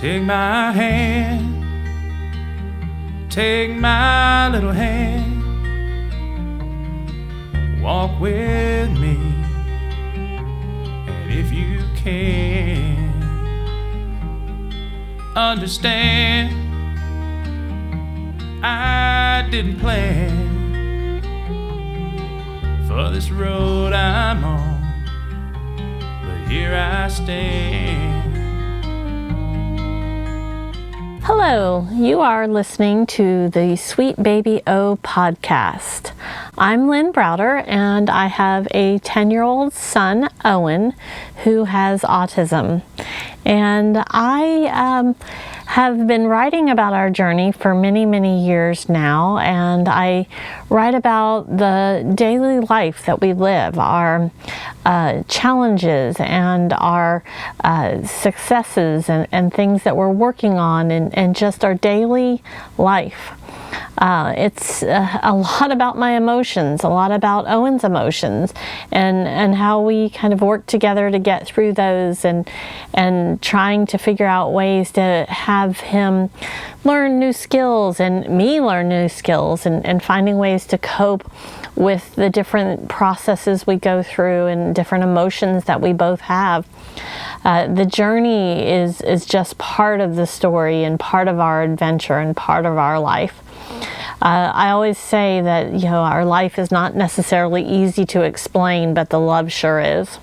Take my hand, take my little hand, walk with me, and if you can, understand, I didn't plan for this road I'm on, but here I stand. Hello, you are listening to the Sweet Baby O podcast. I'm Lynn Browder, and I have a 10-year-old son, Owen, who has autism. And I have been writing about our journey for many, many years now, and I write about the daily life that we live, our challenges and our successes and things that we're working on, and just our daily life. It's a lot about my emotions, a lot about Owen's emotions, and how we kind of work together to get through those, and trying to figure out ways to have him learn new skills and me learn new skills, and finding ways to cope with the different processes we go through and different emotions that we both have. The journey is just part of the story and part of our adventure and part of our life. I always say that, our life is not necessarily easy to explain, but the love sure is.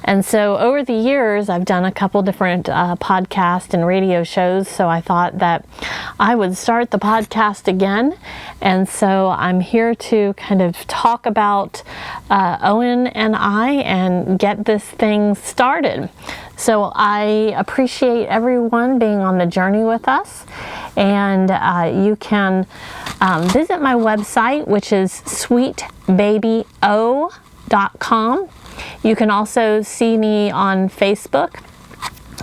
And so over the years, I've done a couple different podcast and radio shows, so I thought that I would start the podcast again. And so I'm here to kind of talk about Owen and I and get this thing started. So I appreciate everyone being on the journey with us. And you can visit my website, which is sweetbabyo.com. You can also see me on Facebook.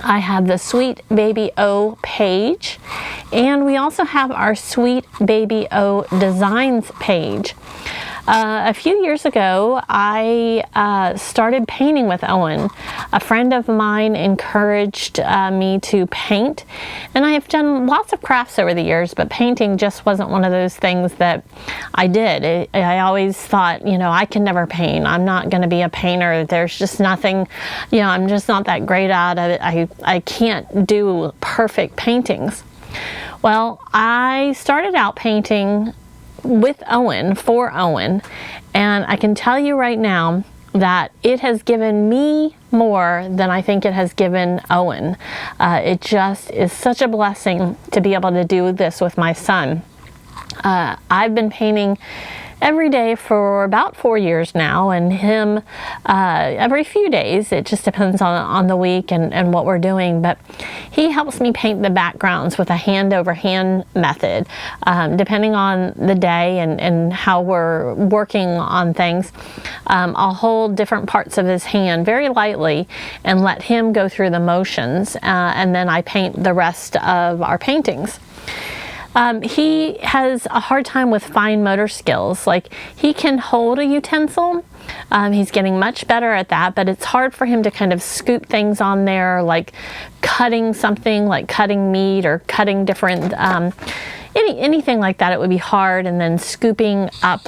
I have the Sweet Baby O page, and we also have our Sweet Baby O Designs page. A few years ago, I started painting with Owen. A friend of mine encouraged me to paint, and I have done lots of crafts over the years, but painting just wasn't one of those things that I did. I always thought, I can never paint. I'm not going to be a painter. There's just nothing, I'm just not that great at it. I can't do perfect paintings. Well, I started out painting with Owen, for Owen, and I can tell you right now that it has given me more than I think it has given Owen. It just is such a blessing to be able to do this with my son. I've been painting every day for about 4 years now, and him every few days. It just depends on the week and what we're doing, but he helps me paint the backgrounds with a hand-over-hand method. Depending on the day and how we're working on things, I'll hold different parts of his hand very lightly and let him go through the motions, and then I paint the rest of our paintings. He has a hard time with fine motor skills. Like, he can hold a utensil. He's getting much better at that, but it's hard for him to kind of scoop things on there, like cutting something, like cutting meat or cutting different, anything like that. It would be hard, and then scooping up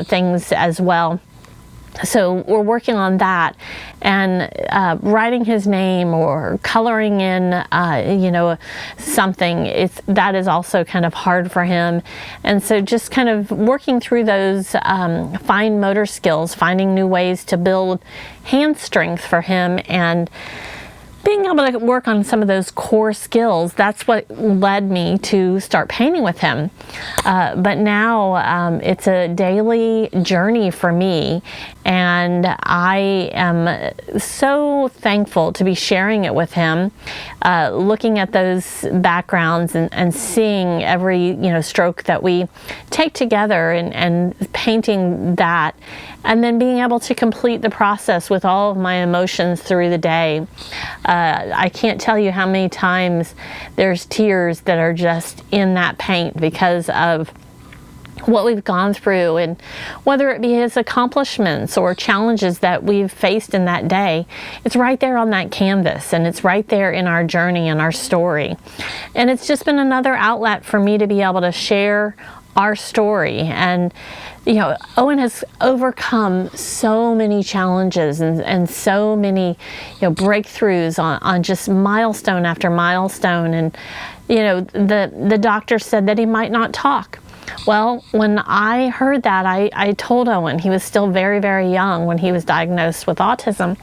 things as well. So we're working on that, and writing his name or coloring in, something. That is also kind of hard for him, and so just kind of working through those fine motor skills, finding new ways to build hand strength for him, and being able to work on some of those core skills. That's what led me to start painting with him. But now it's a daily journey for me, and I am so thankful to be sharing it with him, looking at those backgrounds and seeing every stroke that we take together, and painting that, and then being able to complete the process with all of my emotions through the day. I can't tell you how many times there's tears that are just in that paint because of what we've gone through, and whether it be his accomplishments or challenges that we've faced in that day, it's right there on that canvas, and it's right there in our journey and our story. And it's just been another outlet for me to be able to share our story. And Owen has overcome so many challenges and so many breakthroughs on just milestone after milestone. And the doctor said that he might not talk. Well, when I heard that, I told Owen, he was still very, very young when he was diagnosed with autism.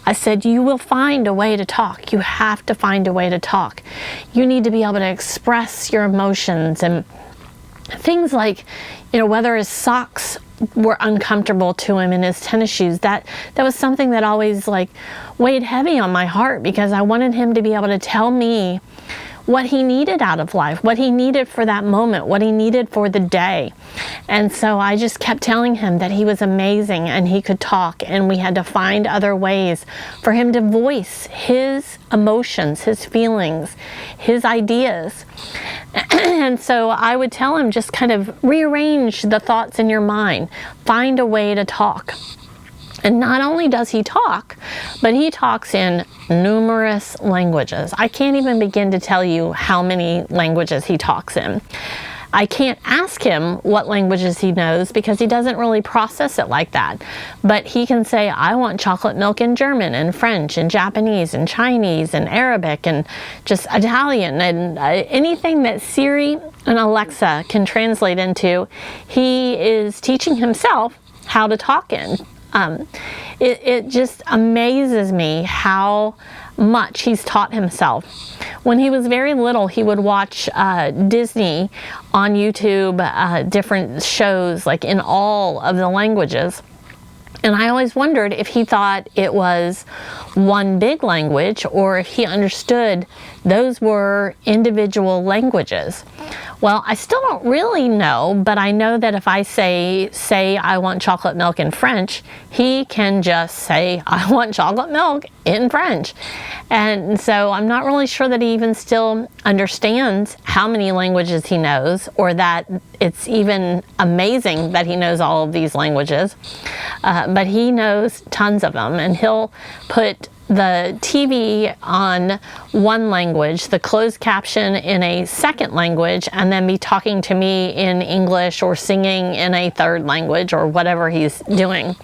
I said, you will find a way to talk. You have to find a way to talk. You need to be able to express your emotions, and things like, whether his socks were uncomfortable to him in his tennis shoes, that was something that always weighed heavy on my heart, because I wanted him to be able to tell me what he needed out of life, what he needed for that moment, what he needed for the day. And so I just kept telling him that he was amazing and he could talk, and we had to find other ways for him to voice his emotions, his feelings, his ideas. And so I would tell him, just kind of rearrange the thoughts in your mind, find a way to talk. And not only does he talk, but he talks in numerous languages. I can't even begin to tell you how many languages he talks in. I can't ask him what languages he knows, because he doesn't really process it like that. But he can say, I want chocolate milk in German and French and Japanese and Chinese and Arabic and just Italian, and anything that Siri and Alexa can translate into, he is teaching himself how to talk in. It just amazes me how much he's taught himself. When he was very little, he would watch Disney on YouTube, different shows in all of the languages. And I always wondered if he thought it was one big language, or if he understood those were individual languages. Well, I still don't really know, but I know that if I say I want chocolate milk in French, he can just say, I want chocolate milk in French. And so I'm not really sure that he even still understands how many languages he knows, or that it's even amazing that he knows all of these languages. But he knows tons of them, and he'll put the TV on one language, the closed caption in a second language, and then be talking to me in English or singing in a third language, or whatever he's doing.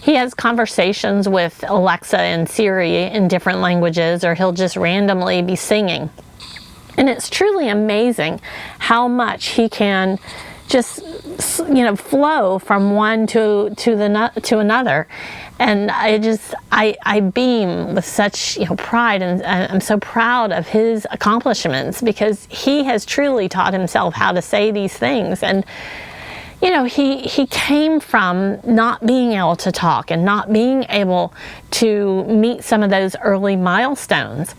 He has conversations with Alexa and Siri in different languages, or he'll just randomly be singing. And it's truly amazing how much he can just flow from one to another. And I beam with such pride, and I'm so proud of his accomplishments, because he has truly taught himself how to say these things. And he came from not being able to talk and not being able to meet some of those early milestones.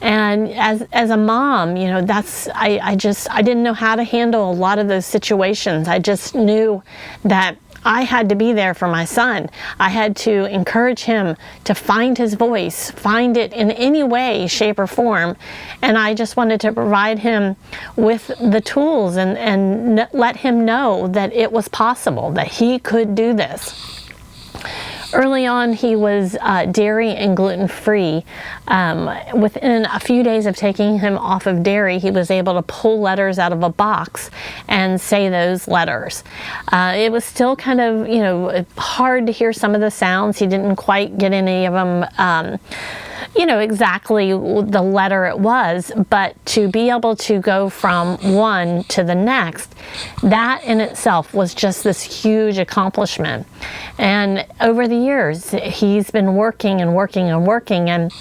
And as a mom, I didn't know how to handle a lot of those situations. I just knew that I had to be there for my son. I had to encourage him to find his voice, find it in any way, shape, or form. And I just wanted to provide him with the tools and let him know that it was possible, that he could do this. Early on, he was dairy and gluten-free. Within a few days of taking him off of dairy, he was able to pull letters out of a box and say those letters. It was still kind of, hard to hear some of the sounds. He didn't quite get any of them, exactly the letter it was, but to be able to go from one to the next, that in itself was just this huge accomplishment. And over the years, he's been working and working and working, and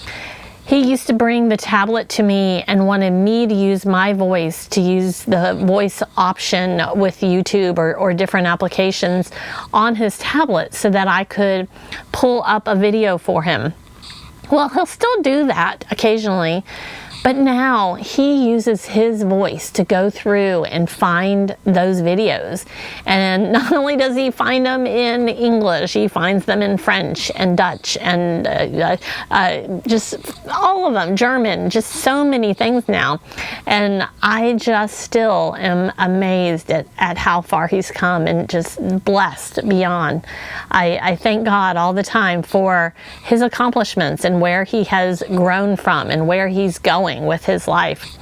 he used to bring the tablet to me and wanted me to use my voice, to use the voice option with YouTube or different applications on his tablet, so that I could pull up a video for him. Well, he'll still do that occasionally, But now he uses his voice to go through and find those videos. And not only does he find them in English, he finds them in French and Dutch and just all of them, German, just so many things now. And I just still am amazed at how far he's come and just blessed beyond. I thank God all the time for his accomplishments and where he has grown from and where he's going with his life.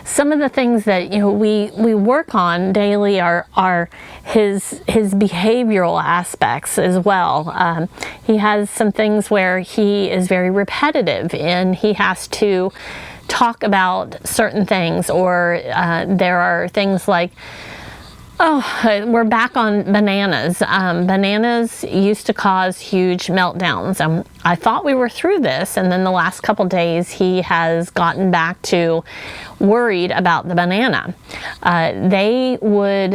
Some of the things that we work on daily are his behavioral aspects as well. He has some things where he is very repetitive and he has to talk about certain things, or there are things like, we're back on bananas. Bananas used to cause huge meltdowns. I thought we were through this, and then the last couple days he has gotten back to worried about the banana. A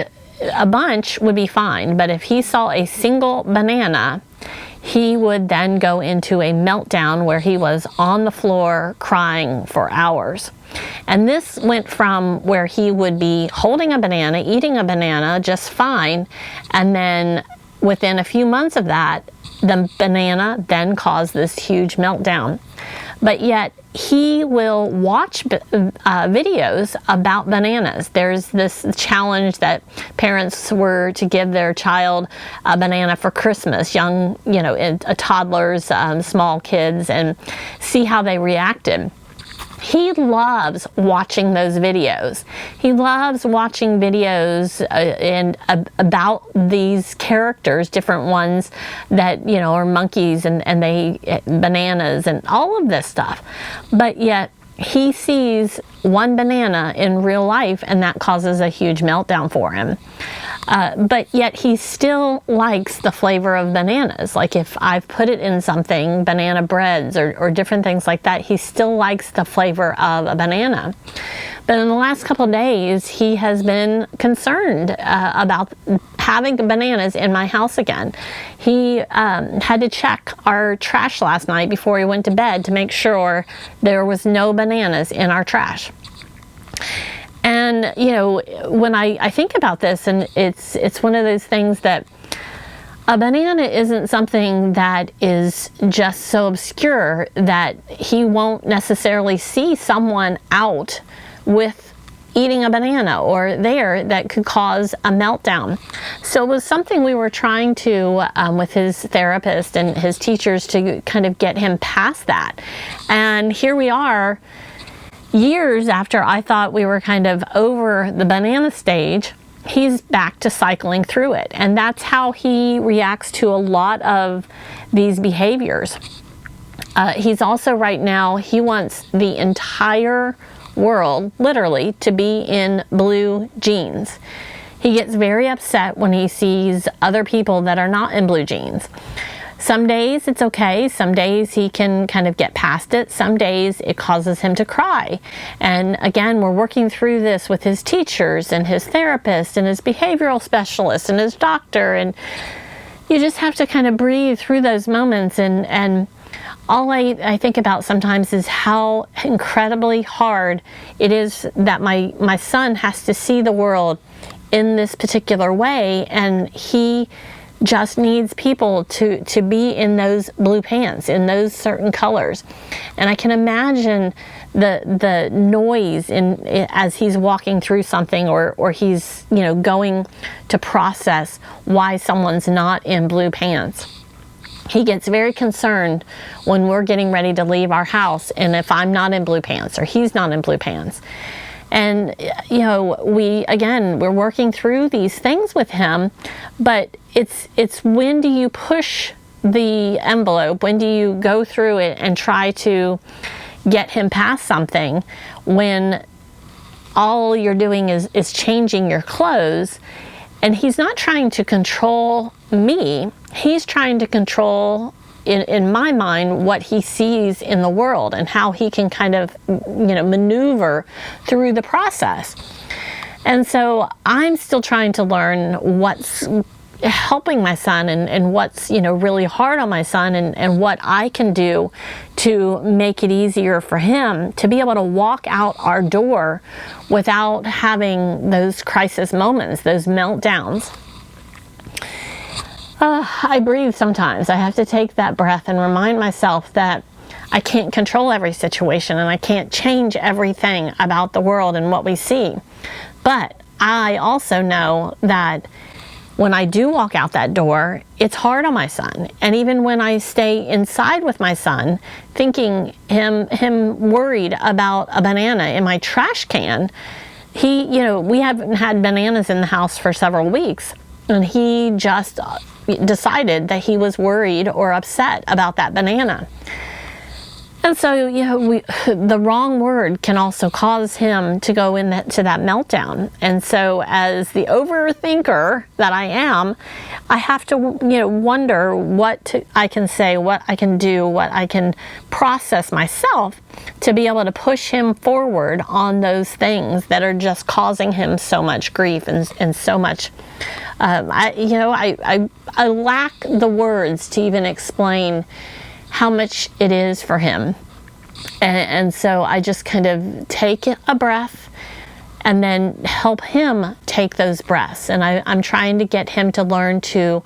bunch would be fine, but if he saw a single banana, he would then go into a meltdown where he was on the floor crying for hours. And this went from where he would be holding a banana, eating a banana just fine, and then within a few months of that, the banana then caused this huge meltdown. But yet he will watch videos about bananas. There's this challenge that parents were to give their child a banana for Christmas, young, toddlers, small kids, and see how they reacted. He loves watching those videos. He loves watching videos about these characters, different ones that, are monkeys and bananas and all of this stuff. But yet he sees one banana in real life and that causes a huge meltdown for him. But yet he still likes the flavor of bananas. Like if I've put it in something, banana breads or different things like that, he still likes the flavor of a banana. But in the last couple of days, he has been concerned about having bananas in my house again. He had to check our trash last night before he went to bed to make sure there was no bananas in our trash. And, when I think about this, and it's one of those things that a banana isn't something that is just so obscure that he won't necessarily see someone out with eating a banana or there that could cause a meltdown. So it was something we were trying to, with his therapist and his teachers, to kind of get him past that. And here we are, years after I thought we were kind of over the banana stage, he's back to cycling through it. And that's how he reacts to a lot of these behaviors. He's also right now, he wants the entire world, literally, to be in blue jeans. He gets very upset when he sees other people that are not in blue jeans. Some days it's okay, some days he can kind of get past it, some days it causes him to cry. And again, we're working through this with his teachers and his therapist and his behavioral specialist and his doctor, and you just have to kind of breathe through those moments. And all I think about sometimes is how incredibly hard it is that my son has to see the world in this particular way, and he just needs people to be in those blue pants, in those certain colors. And I can imagine the noise as he's walking through something, or he's going to process why someone's not in blue pants. He gets very concerned when we're getting ready to leave our house, and if I'm not in blue pants or he's not in blue pants. And, we're working through these things with him, but it's when do you push the envelope? When do you go through it and try to get him past something when all you're doing is changing your clothes? And he's not trying to control me. He's trying to control, in my mind, what he sees in the world and how he can kind of, maneuver through the process. And so I'm still trying to learn what's helping my son and what's, really hard on my son and what I can do to make it easier for him to be able to walk out our door without having those crisis moments, those meltdowns. I breathe sometimes. I have to take that breath and remind myself that I can't control every situation and I can't change everything about the world and what we see. But I also know that when I do walk out that door, it's hard on my son. And even when I stay inside with my son, thinking him worried about a banana in my trash can, we haven't had bananas in the house for several weeks. And he just decided that he was worried or upset about that banana. And so, the wrong word can also cause him to go into that meltdown. And so as the overthinker that I am, I have to, wonder what I can say, what I can do, what I can process myself to be able to push him forward on those things that are just causing him so much grief and so much. I lack the words to even explain how much it is for him. And so I just kind of take a breath and then help him take those breaths. And I'm trying to get him to learn to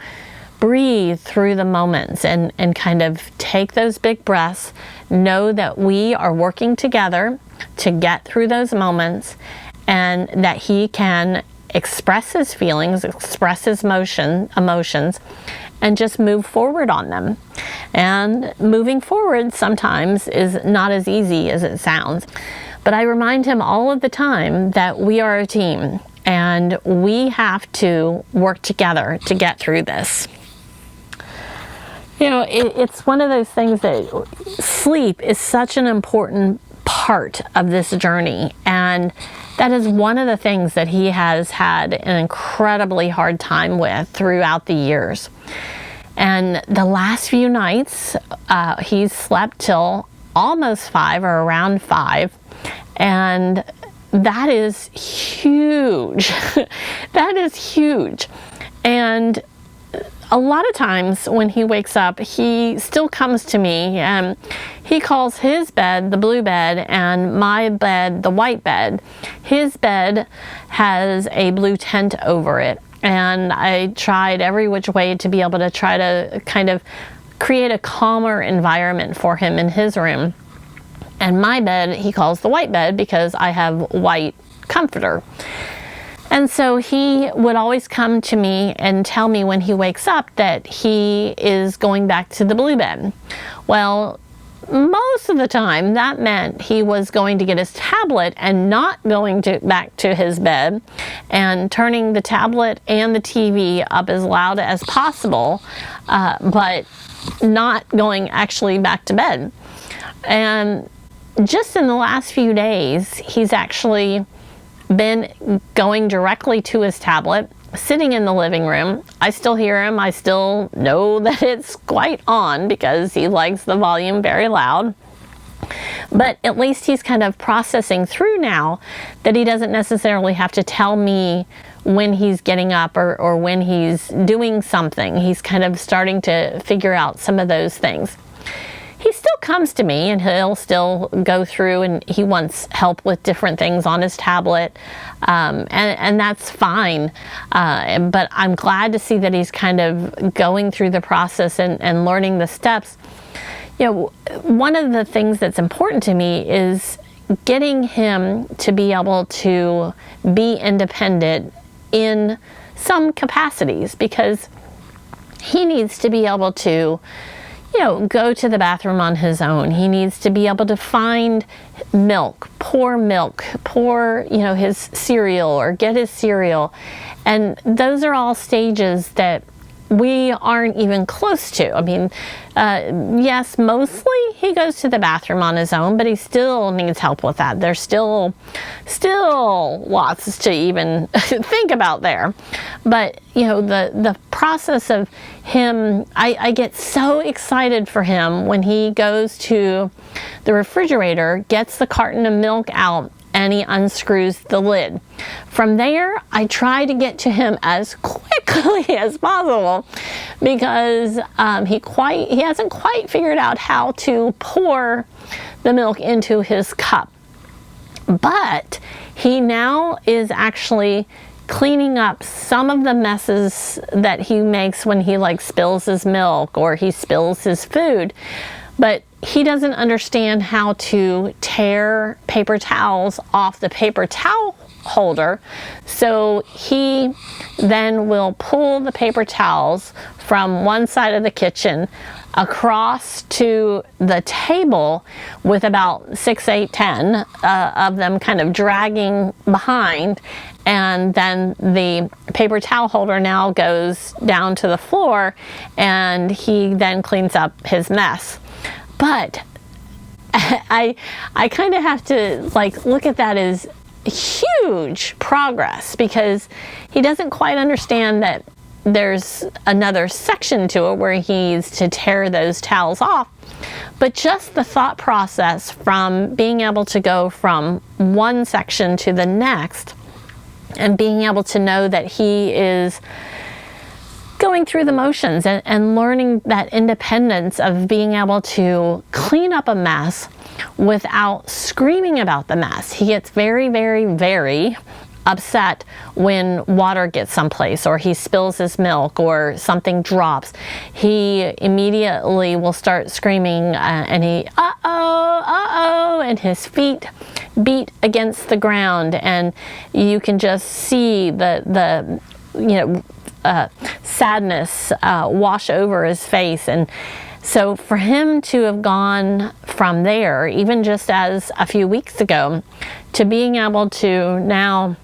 breathe through the moments and kind of take those big breaths, know that we are working together to get through those moments, and that he can express his feelings, express his emotions, and just move forward on them. And moving forward sometimes is not as easy as it sounds. But I remind him all of the time that we are a team and we have to work together to get through this. It's one of those things that sleep is such an important part of this journey, and that is one of the things that he has had an incredibly hard time with throughout the years. And the last few nights, he's slept till almost 5 or around 5, and that is huge. That is huge. And a lot of times when he wakes up, he still comes to me and he calls his bed the blue bed and my bed the white bed. His bed has a blue tent over it, and I tried every which way to be able to try to kind of create a calmer environment for him in his room. And my bed he calls the white bed because I have white comforter. And so he would always come to me and tell me when he wakes up that he is going back to the blue bed. Well, most of the time that meant he was going to get his tablet and not going back to his bed and turning the tablet and the TV up as loud as possible, but not going actually back to bed. And just in the last few days, he's actually been going directly to his tablet, sitting in the living room. I still hear him. I still know that it's quite on because he likes the volume very loud. But at least he's kind of processing through now that he doesn't necessarily have to tell me when he's getting up or when he's doing something. He's kind of starting to figure out some of those things. He still comes to me and he'll still go through and he wants help with different things on his tablet, and that's fine. But I'm glad to see that he's kind of going through the process and learning the steps. One of the things that's important to me is getting him to be able to be independent in some capacities, because he needs to be able to go to the bathroom on his own. He needs to be able to find milk, pour his cereal or get his cereal. And those are all stages that we aren't even close to. I mean, yes, mostly he goes to the bathroom on his own, but he still needs help with that. There's still lots to even think about there. But, the process of him, I get so excited for him when he goes to the refrigerator, gets the carton of milk out, and he unscrews the lid. From there, I try to get to him as quickly as possible because he hasn't quite figured out how to pour the milk into his cup. But he now is actually cleaning up some of the messes that he makes when he like spills his milk or he spills his food. But he doesn't understand how to tear paper towels off the paper towel holder. So he then will pull the paper towels from one side of the kitchen across to the table with about 6, 8, 10 of them kind of dragging behind, and then the paper towel holder now goes down to the floor and he then cleans up his mess. But I kind of have to like look at that as huge progress because he doesn't quite understand that there's another section to it where he needs to tear those towels off. But just the thought process from being able to go from one section to the next and being able to know that he is going through the motions and learning that independence of being able to clean up a mess without screaming about the mess. He gets very, very, very upset when water gets someplace or he spills his milk or something drops. He immediately will start screaming and he uh-oh, and his feet beat against the ground, and you can just see the sadness wash over his face. And so for him to have gone from there, even just as a few weeks ago, to being able to now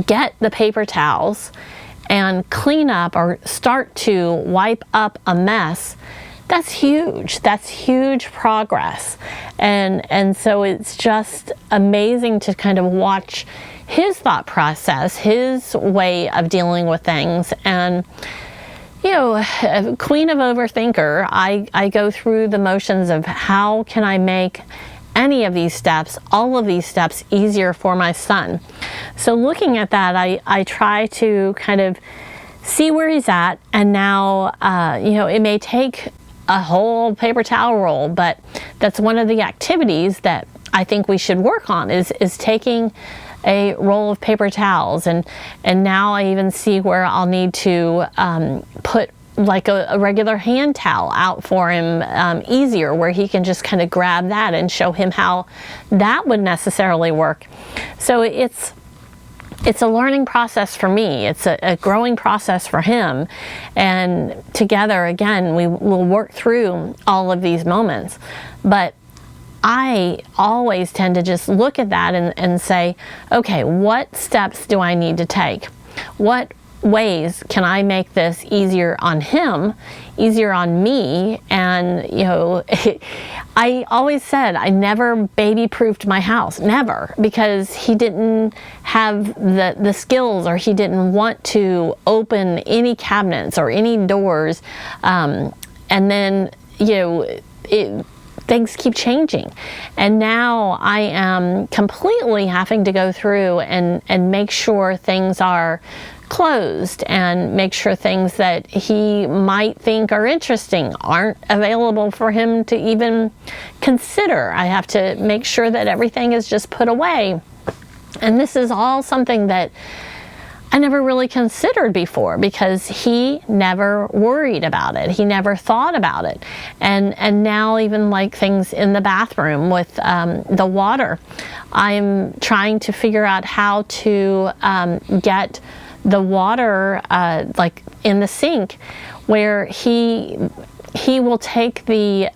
get the paper towels and clean up or start to wipe up a mess, that's huge. That's huge progress. And so it's just amazing to kind of watch his thought process, his way of dealing with things. And queen of overthinker, I go through the motions of how can I make any of these steps, all of these steps, easier for my son. So looking at that, I try to kind of see where he's at, and now it may take a whole paper towel roll, but that's one of the activities that I think we should work on is taking a roll of paper towels, and now I even see where I'll need to put like a regular hand towel out for him easier, where he can just kind of grab that and show him how that would necessarily work. So it's a learning process for me. It's a growing process for him. And together, again, we will work through all of these moments. But I always tend to just look at that and say, okay, what steps do I need to take? What ways can I make this easier on him, easier on me? And I always said I never baby-proofed my house, never, because he didn't have the skills, or he didn't want to open any cabinets or any doors, and then things keep changing. And now I am completely having to go through and make sure things are closed, and make sure things that he might think are interesting aren't available for him to even consider. I have to make sure that everything is just put away. And this is all something that I never really considered before, because he never worried about it. He never thought about it. And now even like things in the bathroom with the water, I'm trying to figure out how to get the water like in the sink, where he will take the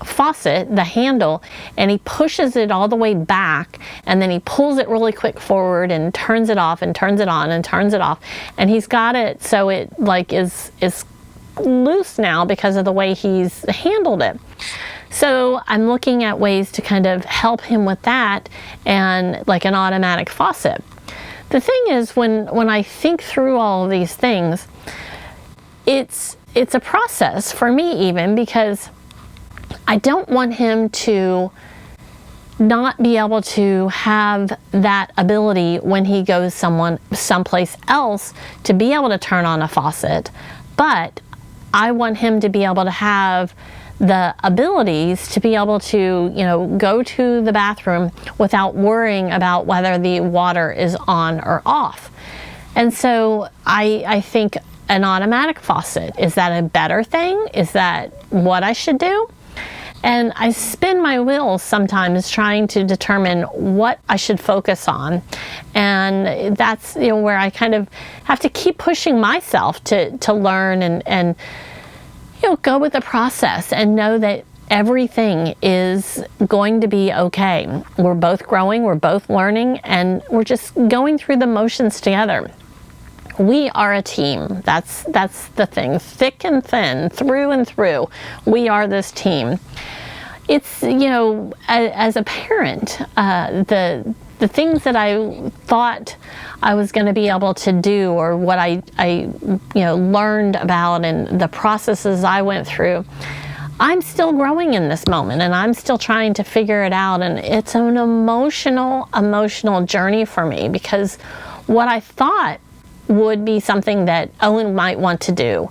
faucet, the handle, and he pushes it all the way back, and then he pulls it really quick forward and turns it off and turns it on and turns it off, and he's got it so it like is loose now because of the way he's handled it. So I'm looking at ways to kind of help him with that, and like an automatic faucet. The thing is, when I think through all of these things, it's a process for me, even because I don't want him to not be able to have that ability when he goes someplace else to be able to turn on a faucet, but I want him to be able to have the abilities to be able to, go to the bathroom without worrying about whether the water is on or off. And so I think an automatic faucet, is that a better thing? Is that what I should do? And I spin my wheels sometimes trying to determine what I should focus on. And that's where I kind of have to keep pushing myself to learn and go with the process and know that everything is going to be okay. We're both growing, we're both learning, and we're just going through the motions together. We are a team. That's the thing. Thick and thin, through and through, we are this team. It's, as a parent, the things that I thought I was going to be able to do, or what I learned about and the processes I went through, I'm still growing in this moment, and I'm still trying to figure it out. And it's an emotional journey for me, because what I thought would be something that Owen might want to do,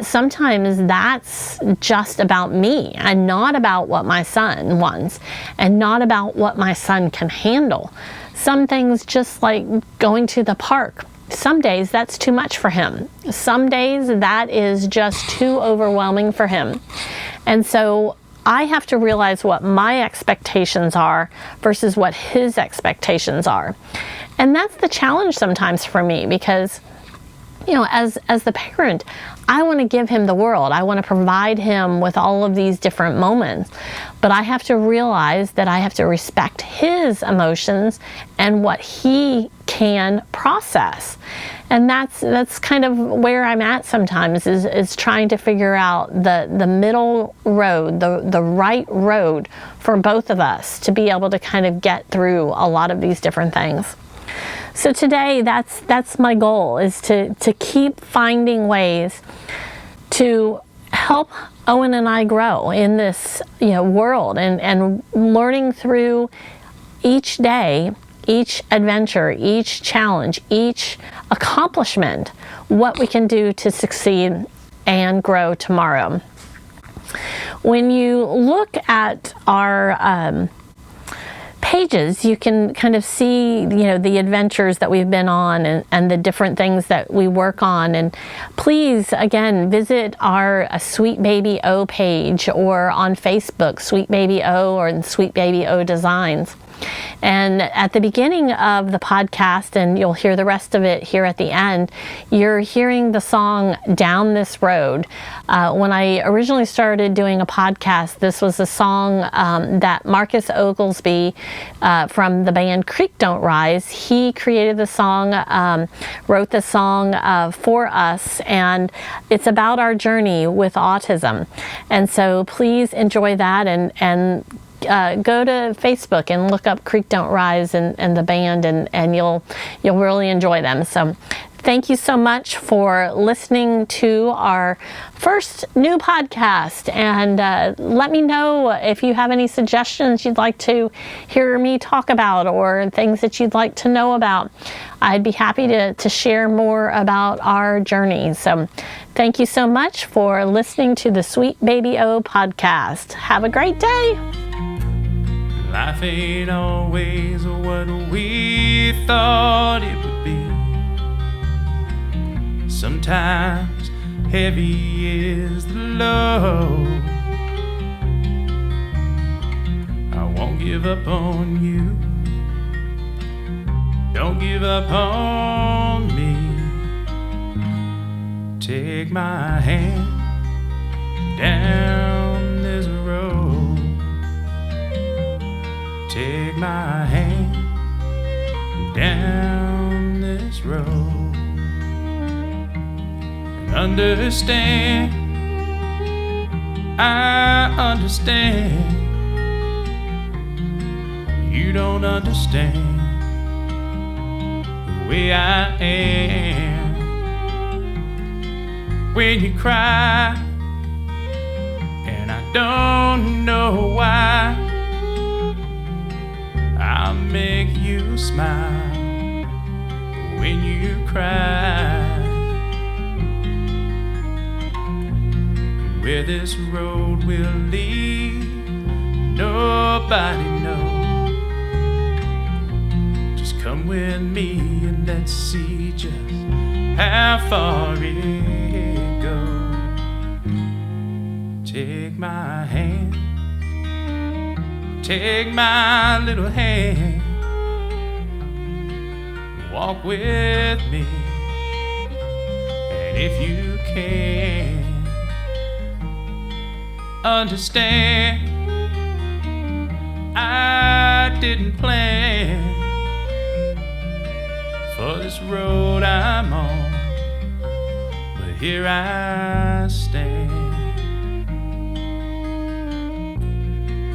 sometimes that's just about me and not about what my son wants and not about what my son can handle. Some things, just like going to the park, some days that's too much for him. Some days that is just too overwhelming for him. And so I have to realize what my expectations are versus what his expectations are. And that's the challenge sometimes for me, because as the parent, I want to give him the world. I want to provide him with all of these different moments. But I have to realize that I have to respect his emotions and what he can process. And that's kind of where I'm at sometimes, is trying to figure out the middle road, the right road for both of us to be able to kind of get through a lot of these different things. So today, that's my goal, is to keep finding ways to help Owen and I grow in this world, and learning through each day, each adventure, each challenge, each accomplishment, what we can do to succeed and grow tomorrow. When you look at our pages, you can kind of see the adventures that we've been on, and the different things that we work on. And please, again, visit our Sweet Baby O page, or on Facebook, Sweet Baby O, or Sweet Baby O Designs. And at the beginning of the podcast, and you'll hear the rest of it here at the end, you're hearing the song Down This Road. When I originally started doing a podcast, this was a song that Marcus Oglesby from the band Creek Don't Rise, he created the song, wrote the song for us, and it's about our journey with autism. And so please enjoy that, and go to Facebook and look up Creek Don't Rise and the band, and you'll really enjoy them. So thank you so much for listening to our first new podcast, and let me know if you have any suggestions you'd like to hear me talk about, or things that you'd like to know about. I'd be happy to share more about our journey. So thank you so much for listening to the Sweet Baby O podcast. Have a great day. Life ain't always what we thought it would be. Sometimes heavy is the load. I won't give up on you. Don't give up on me. Take my hand down this road. Take my hand down this road, and understand, I understand, you don't understand the way I am. When you cry, and I don't know why, smile when you cry. Where this road will lead, nobody knows. Just come with me and let's see just how far it goes. Take my hand, take my little hand, walk with me, and if you can understand, I didn't plan for this road I'm on, but here I stand.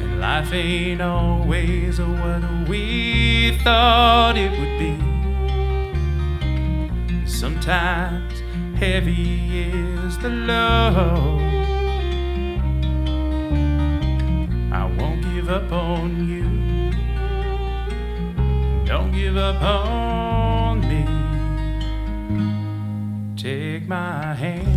And life ain't always what we thought it would be. Sometimes heavy is the load. I won't give up on you, don't give up on me. Take my hand,